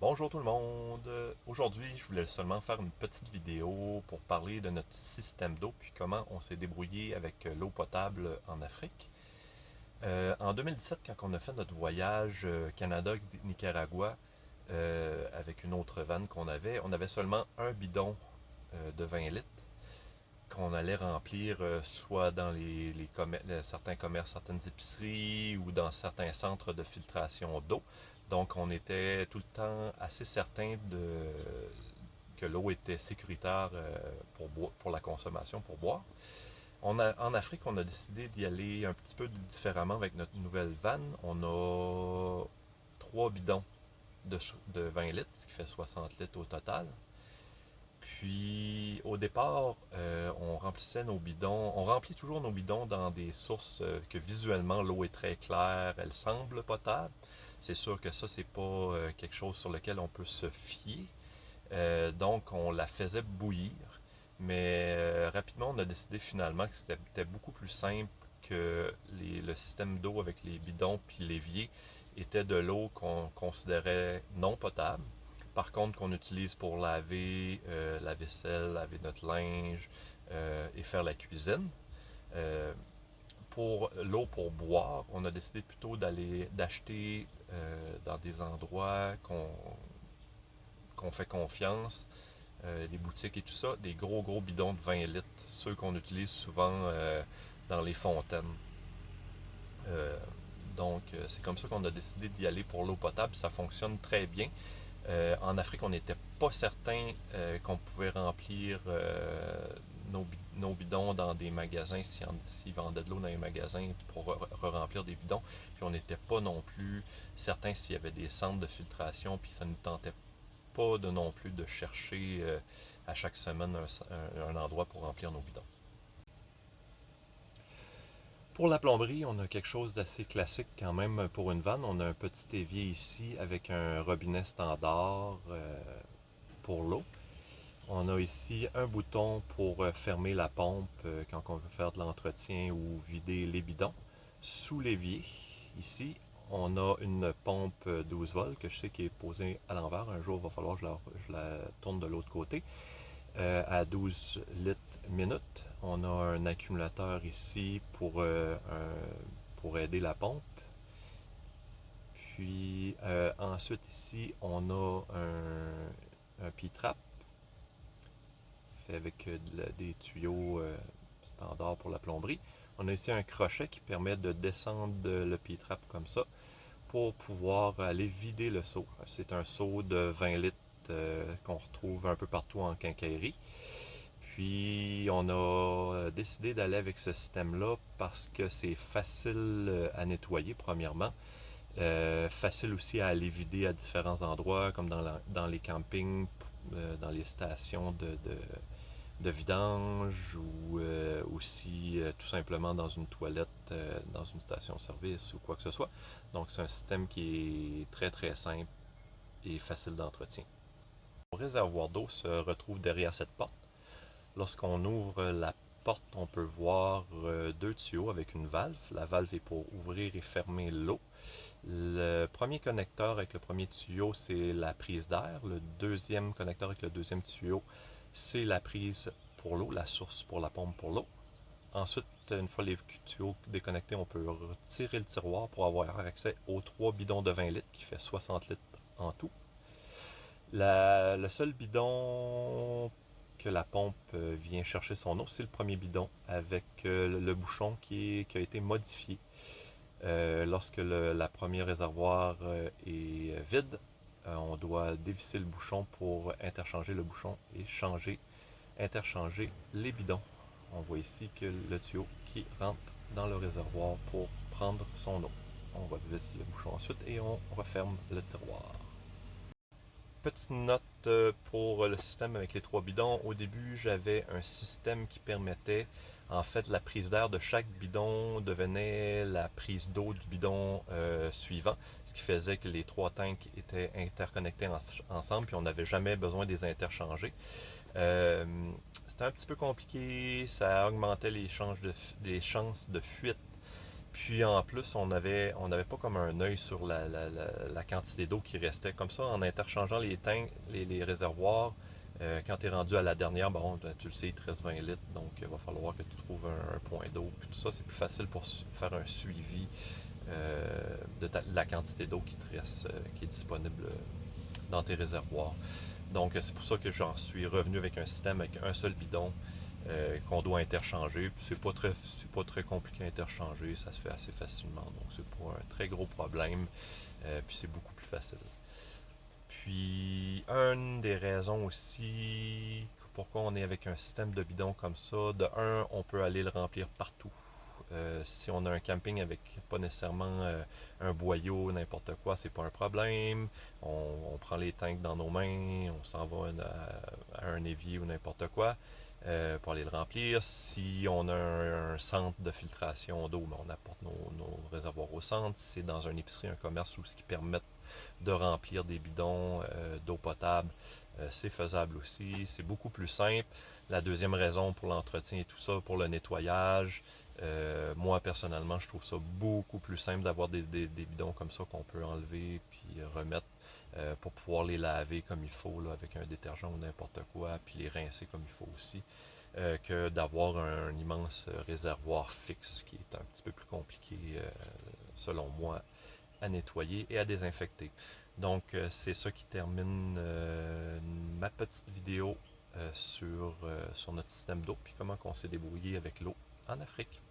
Bonjour tout le monde. Aujourd'hui, je voulais seulement faire une petite vidéo pour parler de notre système d'eau puis comment on s'est débrouillé avec l'eau potable en Afrique. En 2017, quand on a fait notre voyage Canada-Nicaragua avec une autre vanne on avait seulement un bidon de 20 litres qu'on allait remplir soit dans certains commerces, certaines épiceries ou dans certains centres de filtration d'eau. Donc on était tout le temps assez certain que l'eau était sécuritaire pour la consommation, pour boire. En Afrique, on a décidé d'y aller un petit peu différemment avec notre nouvelle vanne. On a trois bidons de 20 litres, ce qui fait 60 litres au total. Puis au départ, on remplissait nos bidons. On remplit toujours nos bidons dans des sources que visuellement l'eau est très claire, elle semble potable. C'est sûr que ça, c'est pas quelque chose sur lequel on peut se fier. Donc on la faisait bouillir. Mais rapidement, on a décidé finalement que c'était beaucoup plus simple que le système d'eau avec les bidons puis l'évier était de l'eau qu'on considérait non potable. Par contre, qu'on utilise pour laver la vaisselle, laver notre linge et faire la cuisine. Euh, pour l'eau pour boire, on a décidé plutôt d'acheter dans des endroits qu'on fait confiance, les boutiques et tout ça, des gros bidons de 20 litres, ceux qu'on utilise souvent dans les fontaines. Euh, donc, c'est comme ça qu'on a décidé d'y aller pour l'eau potable. Ça fonctionne très bien. En Afrique, on n'était pas certain qu'on pouvait remplir nos bidons dans des magasins, s'ils vendaient de l'eau dans les magasins pour re-remplir des bidons. Puis on n'était pas non plus certain s'il y avait des centres de filtration, puis ça ne nous tentait pas de non plus de chercher à chaque semaine un endroit pour remplir nos bidons. Pour la plomberie, on a quelque chose d'assez classique quand même pour une vanne. On a un petit évier ici avec un robinet standard pour l'eau. On a ici un bouton pour fermer la pompe quand on veut faire de l'entretien ou vider les bidons. Sous l'évier, ici, on a une pompe 12 volts que je sais qui est posée à l'envers. Un jour, il va falloir que je la tourne de l'autre côté. À 12 litres minute. On a un accumulateur ici pour aider la pompe. Puis ensuite ici, on a un P-trap fait avec des tuyaux standards pour la plomberie. On a ici un crochet qui permet de descendre le P-trap comme ça pour pouvoir aller vider le seau. C'est un seau de 20 litres qu'on retrouve un peu partout en quincaillerie. Puis on a décidé d'aller avec ce système-là parce que c'est facile à nettoyer, premièrement. Facile aussi à aller vider à différents endroits, comme dans les campings, dans les stations de vidange ou aussi tout simplement dans une toilette, dans une station-service ou quoi que ce soit. Donc c'est un système qui est très simple et facile d'entretien. Le réservoir d'eau se retrouve derrière cette porte. Lorsqu'on ouvre la porte, on peut voir deux tuyaux avec une valve. La valve est pour ouvrir et fermer l'eau. Le premier connecteur avec le premier tuyau, c'est la prise d'air. Le deuxième connecteur avec le deuxième tuyau, c'est la prise pour l'eau, la source pour la pompe pour l'eau. Ensuite, une fois les tuyaux déconnectés, on peut retirer le tiroir pour avoir accès aux trois bidons de 20 litres qui fait 60 litres en tout. Le seul bidon que la pompe vient chercher son eau, c'est le premier bidon avec le bouchon qui a été modifié. Lorsque la première réservoir est vide, on doit dévisser le bouchon pour interchanger le bouchon et interchanger les bidons. On voit ici que le tuyau qui rentre dans le réservoir pour prendre son eau. On va dévisser le bouchon ensuite et on referme le tiroir. Petite note pour le système avec les trois bidons. Au début, j'avais un système qui permettait, en fait, la prise d'air de chaque bidon devenait la prise d'eau du bidon suivant, ce qui faisait que les trois tanks étaient interconnectés ensemble, puis on n'avait jamais besoin de les interchanger. Euh, C'était un petit peu compliqué, ça augmentait les chances de fuite Puis en plus, on n'avait pas comme un œil sur la quantité d'eau qui restait. Comme ça, en interchangeant les tanks, les réservoirs, quand tu es rendu à la dernière, bon, ben, tu le sais, il te reste 20 litres, donc il va falloir que tu trouves un point d'eau. Puis tout ça, c'est plus facile pour faire un suivi de la quantité d'eau qui te reste, qui est disponible dans tes réservoirs. Donc c'est pour ça que j'en suis revenu avec un système avec un seul bidon qu'on doit interchanger. Puis c'est pas très compliqué à interchanger, ça se fait assez facilement. Donc c'est pas un très gros problème. Puis c'est beaucoup plus facile. Puis une des raisons aussi pourquoi on est avec un système de bidon comme ça, de un, on peut aller le remplir partout. Si on a un camping avec pas nécessairement un boyau, n'importe quoi, c'est pas un problème. On prend les tanks dans nos mains, on s'en va à un évier ou n'importe quoi pour aller le remplir. Si on a un centre de filtration d'eau, ben, on apporte nos réservoirs au centre. Si c'est dans une épicerie, un commerce ou ce qui permet de remplir des bidons d'eau potable, c'est faisable aussi. C'est beaucoup plus simple. La deuxième raison pour l'entretien et tout ça, pour le nettoyage, moi personnellement, je trouve ça beaucoup plus simple d'avoir des bidons comme ça qu'on peut enlever puis remettre pour pouvoir les laver comme il faut là, avec un détergent ou n'importe quoi, puis les rincer comme il faut aussi, que d'avoir un immense réservoir fixe qui est un petit peu plus compliqué selon moi à nettoyer et à désinfecter. Donc c'est ça qui termine ma petite vidéo sur notre système d'eau puis comment on s'est débrouillé avec l'eau en Afrique.